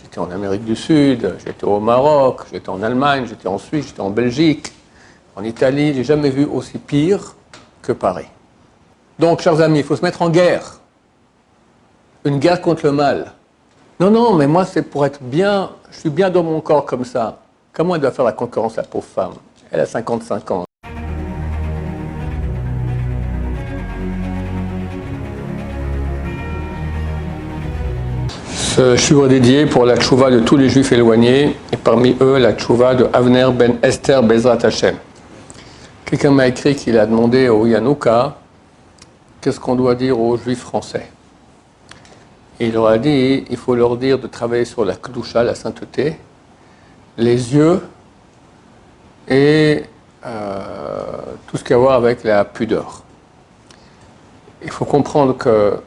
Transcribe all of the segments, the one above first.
J'étais en Amérique du Sud, j'étais au Maroc, j'étais en Allemagne, j'étais en Suisse, j'étais en Belgique, en Italie. Je n'ai jamais vu aussi pire que Paris. Donc, chers amis, il faut se mettre en guerre. Une guerre contre le mal. Non, non, mais moi, c'est pour être bien, je suis bien dans mon corps comme ça. Comment elle doit faire la concurrence, la pauvre femme? Elle a 55 ans. Ce shiur est dédié pour la tchouva de tous les juifs éloignés, et parmi eux, la tchouva de Avner ben Esther Bezrat Hashem. Quelqu'un m'a écrit qu'il a demandé au Yanouka qu'est-ce qu'on doit dire aux juifs français. Et il leur a dit, il faut leur dire de travailler sur la kedusha, la sainteté, les yeux et tout ce qui a à voir avec la pudeur. Il faut comprendre que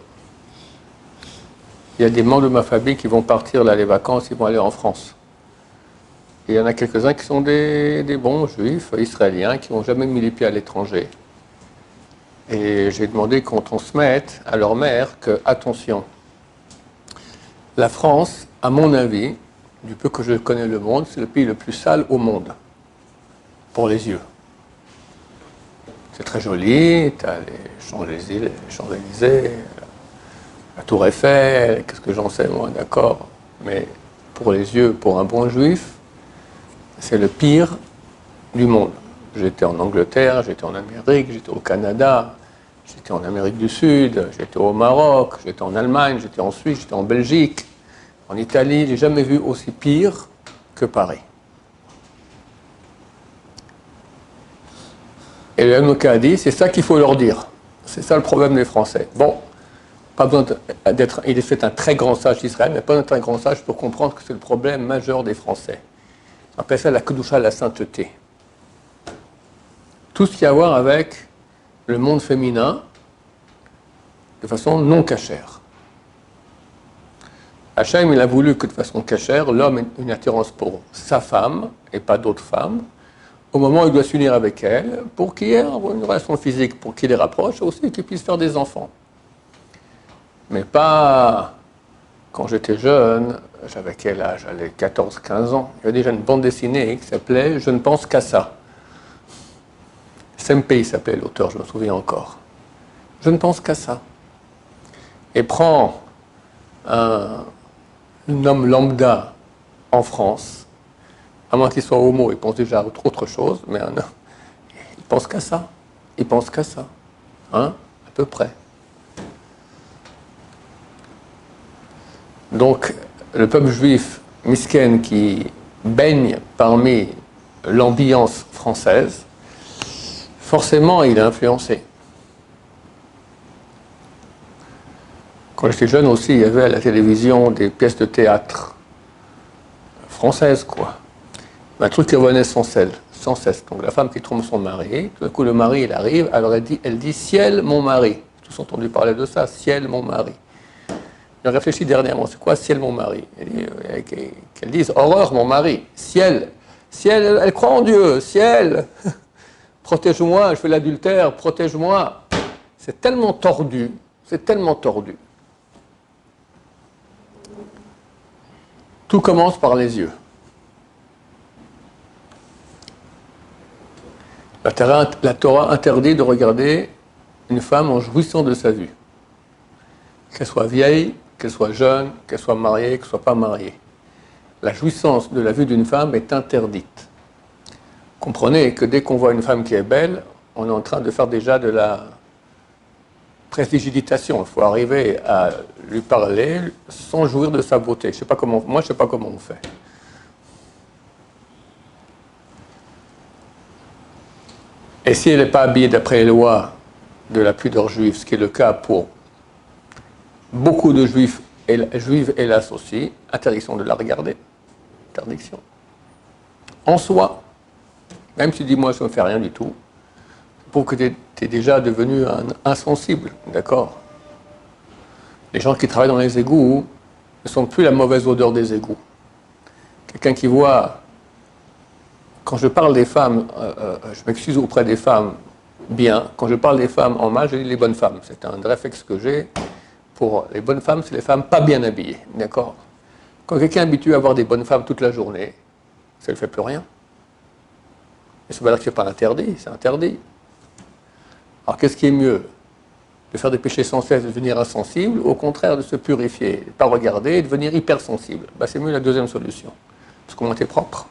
il y a des membres de ma famille qui vont partir là les vacances, ils vont aller en France. Et il y en a quelques-uns qui sont des bons juifs israéliens qui n'ont jamais mis les pieds à l'étranger. Et j'ai demandé quand on se mette à leur mère que, attention, la France, à mon avis, du peu que je connais le monde, c'est le pays le plus sale au monde, pour les yeux. C'est très joli, tu as les Champs-Élysées, la Tour Eiffel, qu'est-ce que j'en sais moi, d'accord. Mais pour les yeux, pour un bon juif, c'est le pire du monde. J'étais en Angleterre, j'étais en Amérique, j'étais au Canada, j'étais en Amérique du Sud, j'étais au Maroc, j'étais en Allemagne, j'étais en Suisse, j'étais en Belgique, en Italie. Je n'ai jamais vu aussi pire que Paris. Et le Hanouka a dit, c'est ça qu'il faut leur dire. C'est ça le problème des Français. Bon, pas besoin d'être... Il est fait un très grand sage d'Israël, mais pas un très grand sage pour comprendre que c'est le problème majeur des Français. On appelle ça la kedusha, la sainteté. Tout ce qui a à voir avec le monde féminin de façon non cachère. Hachem, il a voulu que de façon cachère, l'homme ait une attirance pour sa femme et pas d'autres femmes, au moment où il doit s'unir avec elle, pour qu'il y ait une relation physique, pour qu'il les rapproche, aussi qu'il puisse faire des enfants. Mais pas quand j'étais jeune, j'avais quel âge? J'avais 14-15 ans. Il y avait déjà une bande dessinée qui s'appelait « Je ne pense qu'à ça ». Sempei s'appelait l'auteur, je me souviens encore. Je ne pense qu'à ça. Et prends un homme lambda en France, à moins qu'il soit homo, il pense déjà à autre chose, mais il pense qu'à ça. Il pense qu'à ça. Hein? À peu près. Donc, le peuple juif misken qui baigne parmi l'ambiance française, forcément, il est influencé. Quand j'étais jeune aussi, il y avait à la télévision des pièces de théâtre françaises, quoi. Un truc qui revenait sans cesse. Donc la femme qui trompe son mari, tout d'un coup le mari, il arrive, alors elle dit « Ciel, mon mari ». Tous ont entendu parler de ça, « Ciel, mon mari ». J'ai réfléchi dernièrement, c'est quoi « Ciel, mon mari » Qu'elle dise « Horreur, mon mari »,« Ciel ». Ciel, elle croit en Dieu, ciel. Protège-moi, je fais l'adultère, protège-moi. C'est tellement tordu, c'est tellement tordu. Tout commence par les yeux. La Torah interdit de regarder une femme en jouissant de sa vue. Qu'elle soit vieille, qu'elle soit jeune, qu'elle soit mariée, qu'elle ne soit pas mariée. La jouissance de la vue d'une femme est interdite. Comprenez que dès qu'on voit une femme qui est belle, on est en train de faire déjà de la prestidigitation. Il faut arriver à lui parler sans jouir de sa beauté. Moi, je ne sais pas comment on fait. Et si elle n'est pas habillée d'après les lois de la pudeur juive, ce qui est le cas pour beaucoup de juifs, juives hélas aussi, interdiction de la regarder. Interdiction. En soi, même si tu dis moi je ne fais rien du tout, pour que tu es déjà devenu un insensible, d'accord? Les gens qui travaillent dans les égouts ne sont plus la mauvaise odeur des égouts. Quelqu'un qui voit, quand je parle des femmes, je m'excuse auprès des femmes bien, quand je parle des femmes en mal, je dis les bonnes femmes. C'est un réflexe que j'ai. Pour les bonnes femmes, c'est les femmes pas bien habillées, d'accord? Quand quelqu'un est habitué à avoir des bonnes femmes toute la journée, ça ne lui fait plus rien. Et ça veut dire que ce n'est pas interdit, c'est interdit. Alors qu'est-ce qui est mieux? De faire des péchés sans cesse, de devenir insensible, ou au contraire de se purifier, de ne pas regarder et de devenir hypersensible? C'est mieux la deuxième solution. Parce qu'on était propre.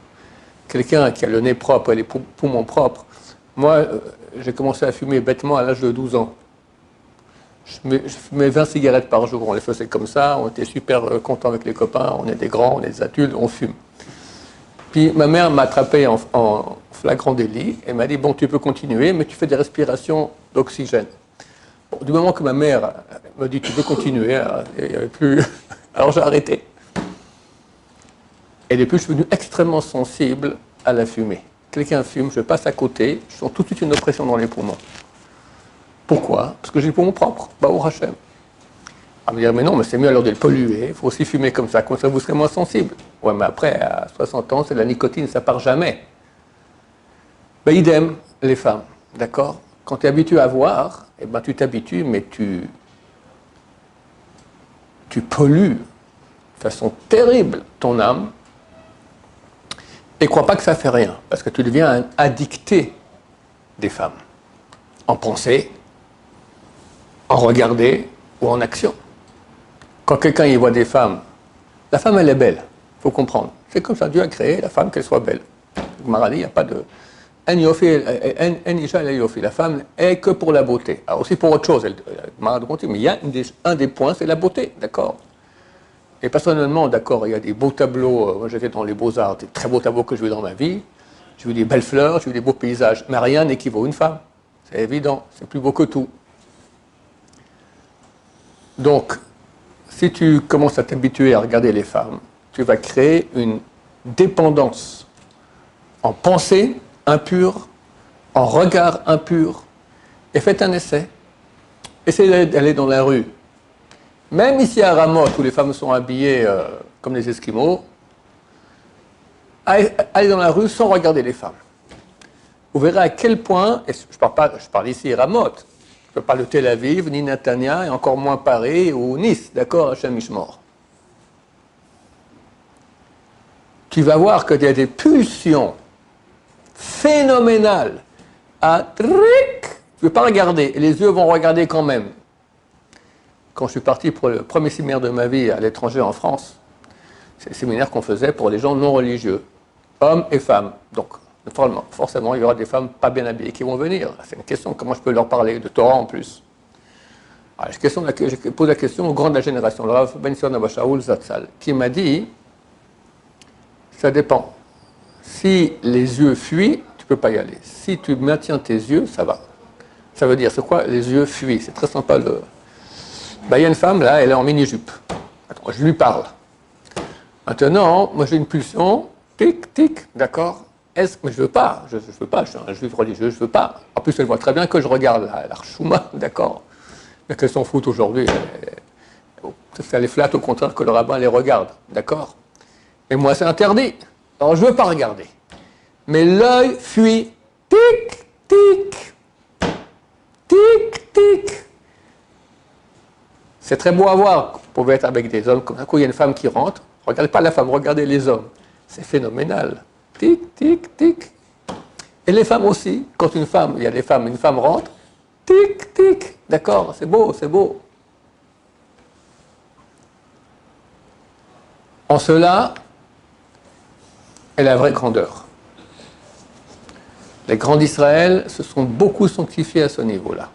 Quelqu'un qui a le nez propre et les poumons propres. Moi, j'ai commencé à fumer bêtement à l'âge de 12 ans. Je fumais 20 cigarettes par jour, on les faisait comme ça, on était super contents avec les copains, on est des grands, on est des adultes, on fume. Puis ma mère m'a attrapé en flagrant délit et m'a dit, bon, tu peux continuer, mais tu fais des respirations d'oxygène. Bon, du moment que ma mère me dit, tu peux continuer, il n'y avait plus... Alors j'ai arrêté. Et depuis, je suis devenu extrêmement sensible à la fumée. Quelqu'un fume, je passe à côté, je sens tout de suite une oppression dans les poumons. Pourquoi? Parce que j'ai les poumons propres, au Hachem. On va me dire, mais non, mais c'est mieux alors de le polluer, il faut aussi fumer comme ça vous serez moins sensible. Ouais, mais après, à 60 ans, c'est la nicotine, ça part jamais. Idem, les femmes, d'accord? Quand tu es habitué à voir, tu t'habitues, mais tu pollues de façon terrible ton âme. Et crois pas que ça fait rien, parce que tu deviens un addicté des femmes, en pensée, en regarder ou en action. Quand quelqu'un y voit des femmes, la femme elle est belle, il faut comprendre. C'est comme ça, Dieu a créé la femme qu'elle soit belle. Maradi, il n'y a pas de... La femme est que pour la beauté. Alors aussi pour autre chose, mais il y a un des points, c'est la beauté, d'accord? Et personnellement, d'accord, il y a des beaux tableaux, moi j'étais dans les beaux-arts, des très beaux tableaux que j'ai vus dans ma vie, j'ai vu des belles fleurs, j'ai vu des beaux paysages, mais rien n'équivaut à une femme. C'est évident, c'est plus beau que tout. Donc, si tu commences à t'habituer à regarder les femmes, tu vas créer une dépendance en pensée impure, en regard impur. Et faites un essai. Essayez d'aller dans la rue. Même ici à Ramoth, où les femmes sont habillées comme les Esquimaux, allez dans la rue sans regarder les femmes. Vous verrez à quel point, et je parle ici à Ramoth, je ne parle pas de Tel Aviv, ni Netanya, et encore moins Paris ou Nice, d'accord, Hachem Ishmor. Tu vas voir qu'il y a des pulsions phénoménales à tric. Tu ne veux pas regarder, et les yeux vont regarder quand même. Quand je suis parti pour le premier séminaire de ma vie à l'étranger en France, c'est le séminaire qu'on faisait pour les gens non religieux, hommes et femmes. Donc, forcément, il y aura des femmes pas bien habillées qui vont venir. C'est une question, comment je peux leur parler de Torah en plus? Alors, je pose la question au grand de la génération, le Rav Ben Sion Abba Shaul Zatzal, qui m'a dit, ça dépend. Si les yeux fuient, tu ne peux pas y aller. Si tu maintiens tes yeux, ça va. Ça veut dire, c'est quoi les yeux fuient? C'est très sympa. Il y a une femme, là, elle est en mini-jupe. Attends, je lui parle. Maintenant, moi j'ai une pulsion, tic, tic, d'accord? Mais je veux pas, je suis un juif religieux, je veux pas. En plus, elle voit très bien que je regarde la Chouma, d'accord? Mais qu'elle s'en fout aujourd'hui. Ça les flatte au contraire que le rabbin les regarde, d'accord? Et moi, c'est interdit. Alors, je veux pas regarder. Mais l'œil fuit, tic, tic, tic, tic. C'est très beau à voir. Vous pouvez être avec des hommes, comme ça, quand il y a une femme qui rentre, regardez pas la femme, regardez les hommes. C'est phénoménal. Tic, tic, tic. Et les femmes aussi. Quand une femme rentre, tic, tic. D'accord, c'est beau, c'est beau. En cela est la vraie grandeur. Les grands d'Israël se sont beaucoup sanctifiés à ce niveau-là.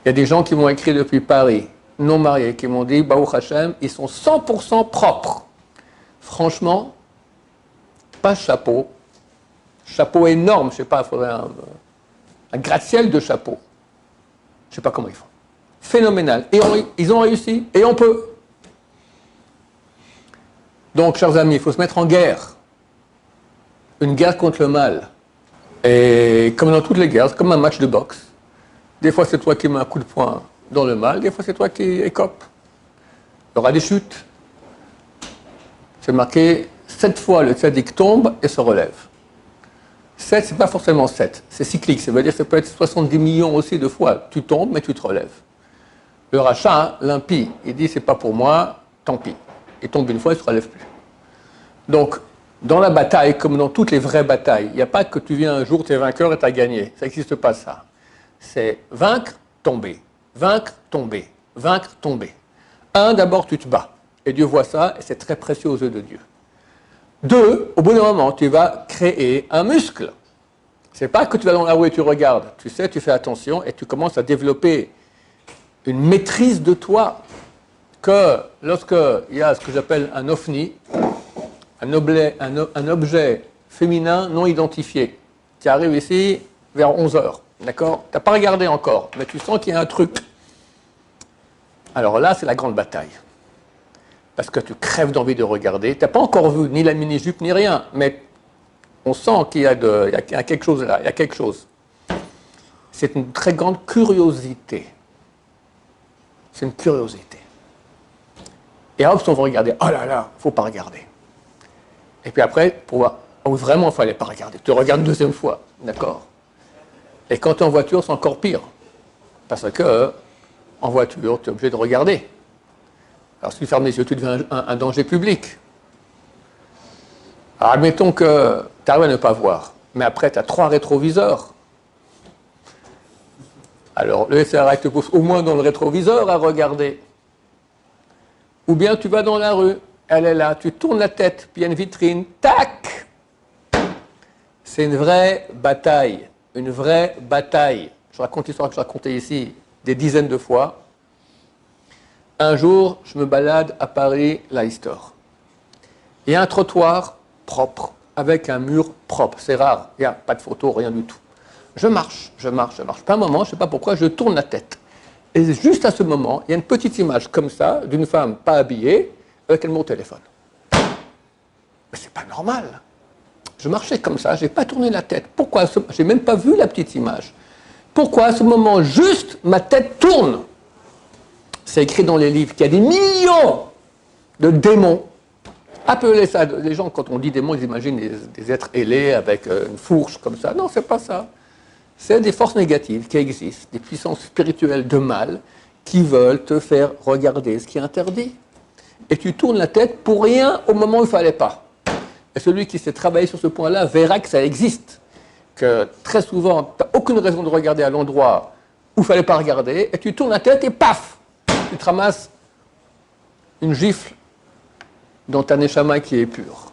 Il y a des gens qui m'ont écrit depuis Paris, non mariés, qui m'ont dit, Baruch Hashem, ils sont 100% propres. Franchement, pas chapeau. Chapeau énorme, je ne sais pas, il faudrait un gratte-ciel de chapeau. Je ne sais pas comment ils font. Phénoménal. Et ils ont réussi, et on peut. Donc, chers amis, il faut se mettre en guerre. Une guerre contre le mal. Et comme dans toutes les guerres, c'est comme un match de boxe. Des fois, c'est toi qui mets un coup de poing dans le mal, des fois, c'est toi qui écope. Il y aura des chutes. C'est marqué 7 fois le tzaddik tombe et se relève. 7, c'est pas forcément 7, c'est cyclique, ça veut dire que ça peut être 70 millions aussi de fois. Tu tombes, mais tu te relèves. Le rachat, l'impie, il dit c'est pas pour moi, tant pis. Il tombe une fois, il ne se relève plus. Donc, dans la bataille, comme dans toutes les vraies batailles, il n'y a pas que tu viens un jour, tu es vainqueur et tu as gagné. Ça n'existe pas, ça. C'est vaincre, tomber. Vaincre, tomber. Vaincre, tomber. D'abord, tu te bats. Et Dieu voit ça, et c'est très précieux aux yeux de Dieu. 2, au bout d'un moment, tu vas créer un muscle. C'est pas que tu vas dans la rue et tu regardes. Tu sais, tu fais attention et tu commences à développer une maîtrise de toi que lorsqu'il y a ce que j'appelle un ovni, un objet féminin non identifié, tu arrives ici vers 11h, d'accord? Tu n'as pas regardé encore, mais tu sens qu'il y a un truc. Alors là, c'est la grande bataille. Parce que tu crèves d'envie de regarder. Tu n'as pas encore vu ni la mini-jupe ni rien, mais on sent qu'il y a quelque chose là, il y a quelque chose. C'est une très grande curiosité. C'est une curiosité. Et hop, on va regarder. Oh là là, il ne faut pas regarder. Et puis après, pour voir, oh, vraiment, il ne fallait pas regarder. Tu regardes une deuxième fois, d'accord? Et quand tu es en voiture, c'est encore pire. Parce que, en voiture, tu es obligé de regarder. Alors, si tu fermes les yeux, tu deviens un danger public. Alors, admettons que tu arrives à ne pas voir, mais après, tu as 3 rétroviseurs. Alors, le SRA te pousse au moins dans le rétroviseur à regarder. Ou bien tu vas dans la rue, elle est là, tu tournes la tête, puis il y a une vitrine, tac! C'est une vraie bataille. Une vraie bataille. Je raconte l'histoire que je racontais ici des dizaines de fois. Un jour, je me balade à Paris, Leicester. Il y a un trottoir propre, avec un mur propre. C'est rare, il n'y a pas de photo, rien du tout. Je marche. Pas un moment, je ne sais pas pourquoi, je tourne la tête. Et juste à ce moment, il y a une petite image comme ça, d'une femme pas habillée, avec mon téléphone. Mais c'est pas normal. Je marchais comme ça, je n'ai pas tourné la tête. Pourquoi? Je n'ai même pas vu la petite image. Pourquoi à ce moment, juste, ma tête tourne? C'est écrit dans les livres qu'il y a des millions de démons. Appelez ça, les gens, quand on dit démons, ils imaginent des êtres ailés avec une fourche comme ça. Non, c'est pas ça. C'est des forces négatives qui existent, des puissances spirituelles de mal qui veulent te faire regarder ce qui est interdit. Et tu tournes la tête pour rien au moment où il ne fallait pas. Et celui qui s'est travaillé sur ce point-là verra que ça existe. Que très souvent, tu n'as aucune raison de regarder à l'endroit où il ne fallait pas regarder, et tu tournes la tête et paf, tu te ramasses une gifle dans ta neshama qui est pure.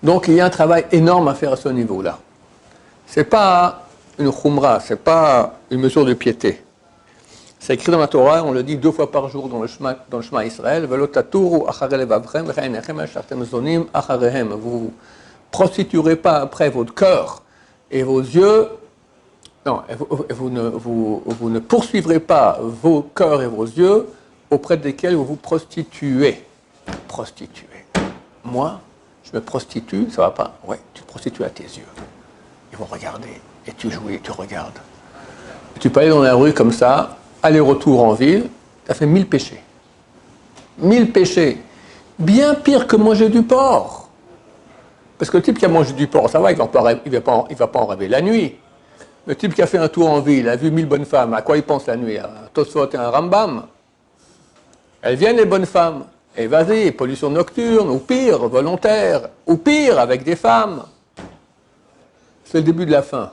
Donc il y a un travail énorme à faire à ce niveau-là. Ce n'est pas une khumra, ce n'est pas une mesure de piété. C'est écrit dans la Torah, on le dit 2 fois par jour dans le Shema Israël. Vous ne vous prostituerez pas après votre cœur et vos yeux. Non, vous ne poursuivrez pas vos cœurs et vos yeux auprès desquels vous vous prostituez. Prostituer. Moi, je me prostitue, ça va pas? Ouais, tu te prostitues à tes yeux. Ils vont regarder, et tu joues, tu regardes. Tu peux aller dans la rue comme ça, aller-retour en ville, tu as fait 1000 péchés. 1000 péchés. Bien pire que manger du porc. Parce que le type qui a mangé du porc, ça va, il va pas en rêver la nuit. Le type qui a fait un tour en ville, a vu 1000 bonnes femmes, à quoi il pense la nuit? À un Tosfot et un Rambam. Elles viennent, les bonnes femmes. Et vas-y, pollution nocturne, ou pire, volontaire, ou pire, avec des femmes. C'est le début de la fin.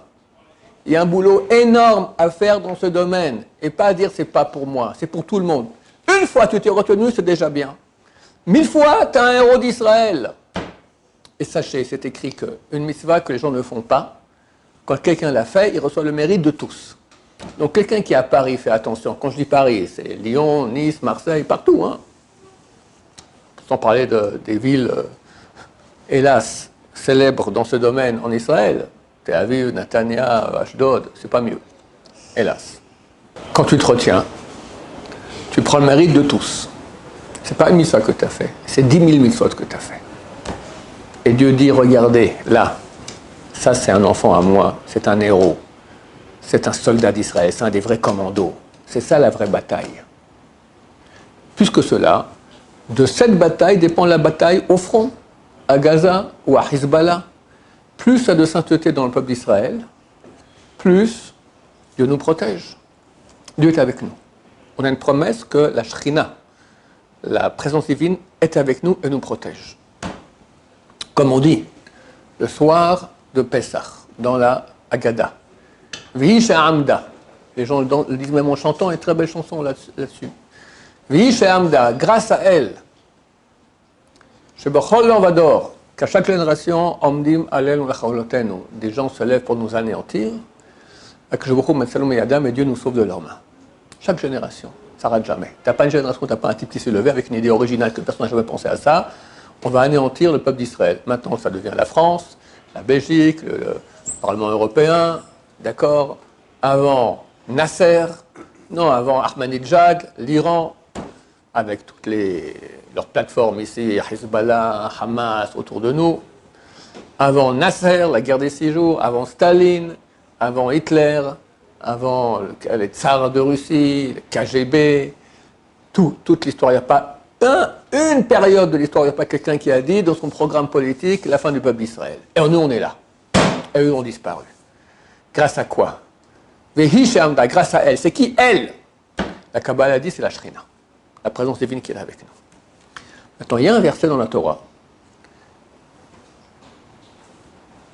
Il y a un boulot énorme à faire dans ce domaine. Et pas à dire c'est pas pour moi, c'est pour tout le monde. Une fois tu t'es retenu, c'est déjà bien. 1000 fois, tu as un héros d'Israël. Et sachez, c'est écrit qu'une mitzvah que les gens ne font pas, quand quelqu'un l'a fait, il reçoit le mérite de tous. Donc quelqu'un qui est à Paris, fait attention. Quand je dis Paris, c'est Lyon, Nice, Marseille, partout. Hein. Sans parler des villes, hélas, célèbres dans ce domaine en Israël. Tel Aviv, Netanya, Ashdod, c'est pas mieux. Hélas. Quand tu te retiens, tu prends le mérite de tous. C'est pas une mitzvah que tu as fait, c'est 10 000 mitzvot que tu as fait. Et Dieu dit, regardez, là, ça c'est un enfant à moi, c'est un héros. C'est un soldat d'Israël, c'est un des vrais commandos. C'est ça la vraie bataille. Plus que cela, de cette bataille dépend la bataille au front, à Gaza ou à Hezbollah. Plus il y a de sainteté dans le peuple d'Israël, plus Dieu nous protège. Dieu est avec nous. On a une promesse que la Shrina, la présence divine est avec nous et nous protège. Comme on dit, le soir de Pessah, dans la Haggadah. Vihi Amda. Les gens le disent même en chantant, une très belle chanson là-dessus. Vihi Amda, grâce à elle, Shebachol Vador, qu'à chaque génération, Omdim Alel Lacholotenu, des gens se lèvent pour nous anéantir, et Dieu nous sauve de leurs mains. Chaque génération, ça ne rate jamais. Tu n'as pas une génération, tu n'as pas un type qui s'est levé avec une idée originale que personne n'a jamais pensé à ça. On va anéantir le peuple d'Israël. Maintenant, ça devient la France, la Belgique, le Parlement européen, d'accord. Avant Nasser, non, avant Ahmadinejad, l'Iran, avec toutes leurs plateformes ici, Hezbollah, Hamas autour de nous. Avant Nasser, la guerre des 6 jours, avant Staline, avant Hitler, avant les tsars de Russie, le KGB, toute l'histoire. Il n'y a pas une période de l'histoire, il n'y a pas quelqu'un qui a dit dans son programme politique la fin du peuple d'Israël. Et nous, on est là. Et eux ont disparu. Grâce à quoi? Grâce à elle. C'est qui elle? La Kabbalah dit c'est la Shrina, la présence divine qui est là avec nous. Maintenant, il y a un verset dans la Torah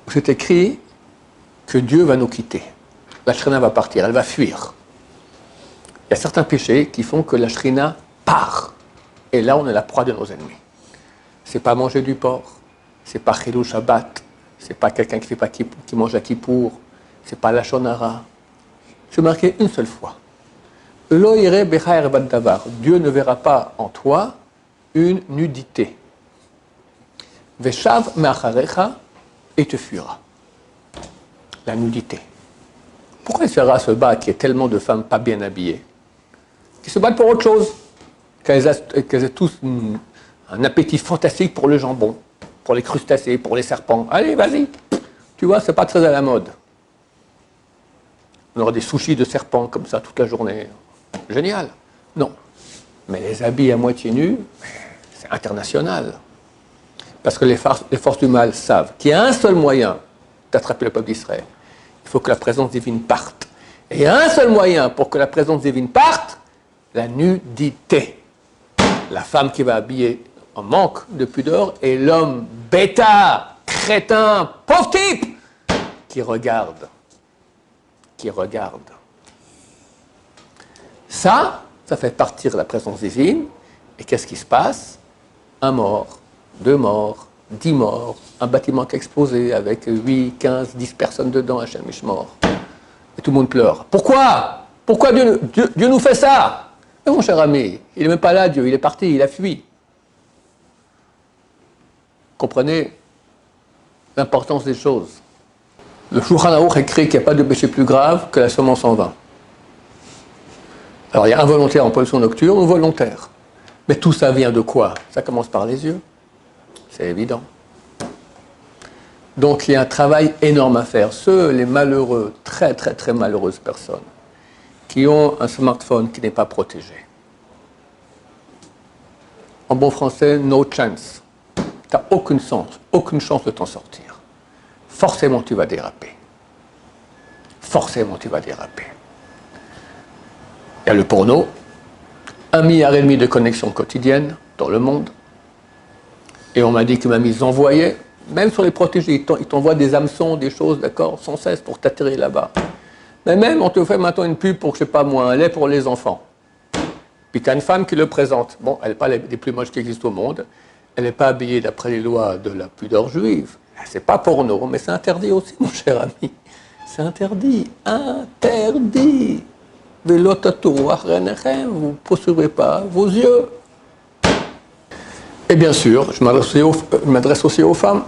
où c'est écrit que Dieu va nous quitter. La Shrina va partir, elle va fuir. Il y a certains péchés qui font que la Shrina part. Et là, on est la proie de nos ennemis. C'est pas manger du porc, c'est pas Chilou Shabbat, c'est pas quelqu'un qui mange à Kippour, c'est pas la Shonara. C'est marqué une seule fois. Dieu ne verra pas en toi une nudité. Veshav me'acharecha, et te fuira. La nudité. Pourquoi Sarah se bat qu'il y ait tellement de femmes pas bien habillées, qui se battent pour autre chose, qu'elles aient tous un appétit fantastique pour le jambon, pour les crustacés, pour les serpents. Allez, vas-y. Tu vois, c'est pas très à la mode. On aura des sushis de serpents comme ça toute la journée. Génial. Non. Mais les habits à moitié nus, c'est international. Parce que les forces du mal savent qu'il y a un seul moyen d'attraper le peuple d'Israël. Il faut que la présence divine parte. Et il y a un seul moyen pour que la présence divine parte, la nudité. La femme qui va habiller en manque de pudeur et l'homme bêta, crétin, pauvre type, qui regarde. Ça fait partir la présence divine. Et qu'est-ce qui se passe? Un mort, 2 morts, 10 morts, un bâtiment qui a explosé avec 8, 15, 10 personnes dedans, Hachem Mishmor. Et tout le monde pleure. Pourquoi Dieu nous fait ça? Mais mon cher ami, il n'est même pas là, Dieu, il est parti, il a fui. Comprenez l'importance des choses. Le Shulchan Aruch écrit qu'il n'y a pas de péché plus grave que la semence en vain. Alors il y a involontaire en pollution nocturne ou volontaire. Mais tout ça vient de quoi? Ça commence par les yeux. C'est évident. Donc il y a un travail énorme à faire. Les malheureux, très très très malheureuses personnes, qui ont un smartphone qui n'est pas protégé. En bon français, no chance. Tu n'as aucune chance de t'en sortir. Forcément tu vas déraper. Il y a le porno, 1,5 milliard de connexions quotidiennes dans le monde. Et on m'a dit que même ils envoyaient, même sur les protégés, ils t'envoient des hameçons, des choses, d'accord, sans cesse pour t'atterrir là-bas. Mais même, on te fait maintenant une pub pour, je sais pas moi, un lait pour les enfants. Puis tu as une femme qui le présente. Bon, elle n'est pas des plus moches qui existent au monde. Elle n'est pas habillée d'après les lois de la pudeur juive. C'est pas porno, mais c'est interdit aussi, mon cher ami. C'est interdit. Interdit. Vous ne poursuivez pas vos yeux. Et bien sûr, je m'adresse aussi aux femmes.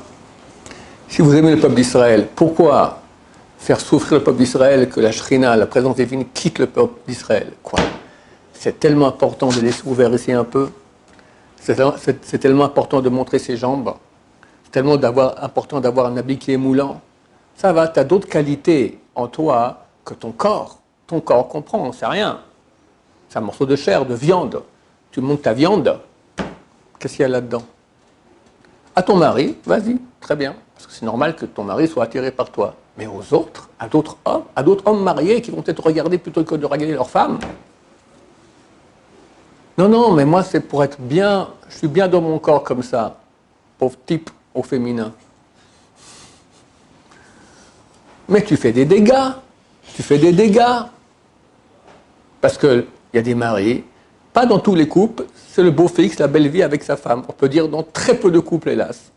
Si vous aimez le peuple d'Israël, pourquoi faire souffrir le peuple d'Israël que la Shrina, la présence divine, quitte le peuple d'Israël? Quoi? C'est tellement important de laisser ouvert ici un peu. C'est tellement important de montrer ses jambes. C'est tellement important d'avoir un habit qui est moulant. Ça va, tu as d'autres qualités en toi que ton corps. Ton corps comprend, c'est rien. C'est un morceau de chair, de viande. Tu montes ta viande. Qu'est-ce qu'il y a là-dedans? À ton mari, vas-y, très bien. Parce que c'est normal que ton mari soit attiré par toi. Mais aux autres, à d'autres hommes mariés qui vont peut-être regarder plutôt que de regarder leur femme. Non, non, mais moi, c'est pour être bien, je suis bien dans mon corps comme ça, pauvre type au féminin. Mais tu fais des dégâts, tu fais des dégâts. Parce qu'il y a des maris, pas dans tous les couples, c'est le beau fixe, la belle vie avec sa femme. On peut dire dans très peu de couples, hélas.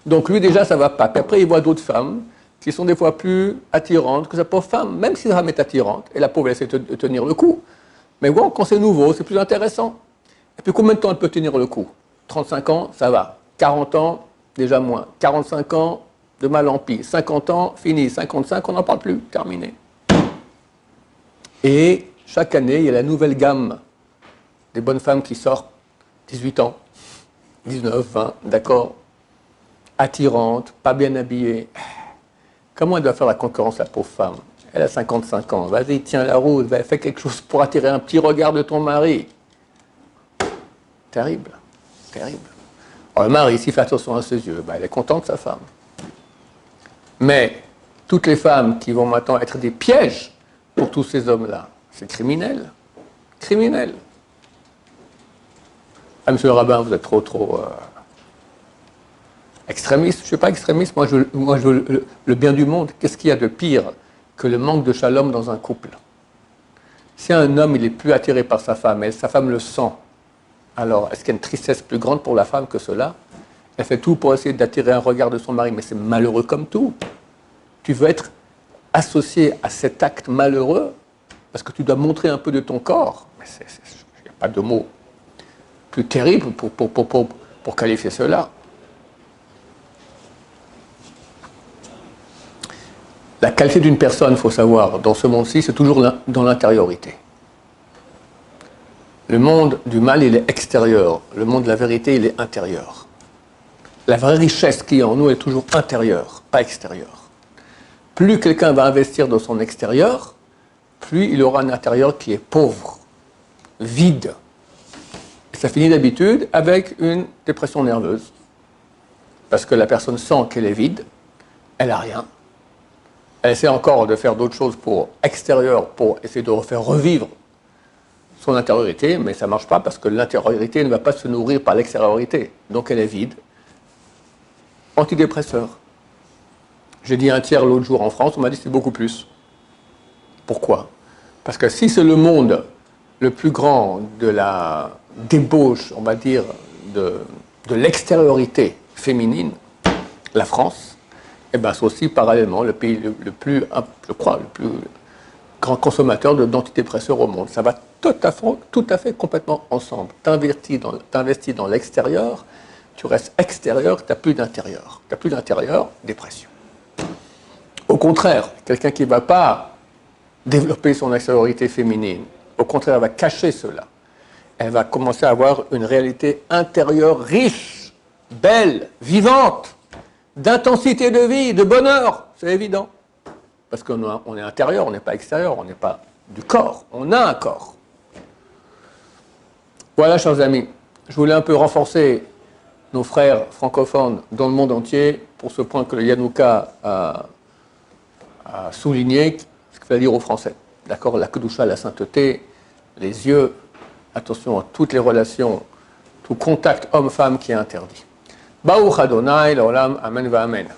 Donc lui, déjà, ça va pas. Puis après, il voit d'autres femmes qui sont des fois plus attirantes que sa pauvre femme, même si la femme est attirante, et la pauvre, elle essaie de tenir le coup. Mais bon, quand c'est nouveau, c'est plus intéressant. Et puis combien de temps elle peut tenir le coup? 35 ans, ça va. 40 ans, déjà moins. 45 ans, de mal en pis. 50 ans, fini. 55, on n'en parle plus. Terminé. Et chaque année, il y a la nouvelle gamme des bonnes femmes qui sortent. 18 ans, 19, 20, d'accord. Attirantes, pas bien habillées. Comment elle doit faire la concurrence, la pauvre femme? Elle a 55 ans. Vas-y, tiens la route, fais quelque chose pour attirer un petit regard de ton mari. Terrible, terrible. Alors, le mari, s'il fait attention à ses yeux, elle est contente de sa femme. Mais toutes les femmes qui vont maintenant être des pièges pour tous ces hommes-là, c'est criminel. Criminel. Ah, monsieur le rabbin, vous êtes trop extrémiste. Je ne suis pas extrémiste, moi je veux le bien du monde. Qu'est-ce qu'il y a de pire que le manque de shalom dans un couple? Si un homme il est plus attiré par sa femme, et sa femme le sent, alors est-ce qu'il y a une tristesse plus grande pour la femme que cela? Elle fait tout pour essayer d'attirer un regard de son mari, mais c'est malheureux comme tout. Tu veux être associé à cet acte malheureux parce que tu dois montrer un peu de ton corps. Mais il n'y a pas de mot plus terrible pour qualifier cela. La qualité d'une personne, il faut savoir, dans ce monde-ci, c'est toujours dans l'intériorité. Le monde du mal, il est extérieur. Le monde de la vérité, il est intérieur. La vraie richesse qui est en nous est toujours intérieure, pas extérieure. Plus quelqu'un va investir dans son extérieur, plus il aura un intérieur qui est pauvre, vide. Et ça finit d'habitude avec une dépression nerveuse. Parce que la personne sent qu'elle est vide, elle n'a rien. Elle essaie encore de faire d'autres choses pour extérieur, pour essayer de refaire revivre son intériorité, mais ça ne marche pas parce que l'intériorité ne va pas se nourrir par l'extériorité. Donc elle est vide. Antidépresseur. J'ai dit un tiers l'autre jour en France, on m'a dit c'est beaucoup plus. Pourquoi? Parce que si c'est le monde le plus grand de la débauche, on va dire, de l'extériorité féminine, la France, et bien c'est aussi parallèlement le pays le plus, je crois, le plus grand consommateur d'antidépresseurs au monde. Ça va tout à fait complètement ensemble. T'investis dans l'extérieur, tu restes extérieur, tu n'as plus d'intérieur. Tu n'as plus d'intérieur, dépression. Au contraire, quelqu'un qui ne va pas développer son extériorité féminine, au contraire, elle va cacher cela. Elle va commencer à avoir une réalité intérieure riche, belle, vivante, d'intensité de vie, de bonheur, c'est évident. Parce qu'on est intérieur, on n'est pas extérieur, on n'est pas du corps, on a un corps. Voilà, chers amis, je voulais un peu renforcer nos frères francophones dans le monde entier pour ce point que le Yanouka a souligné, ce qu'il fallait dire aux Français. D'accord, la kedusha, la sainteté, les yeux, attention à toutes les relations, tout contact homme-femme qui est interdit. Baruch Adonai, l'olam, amen va amen.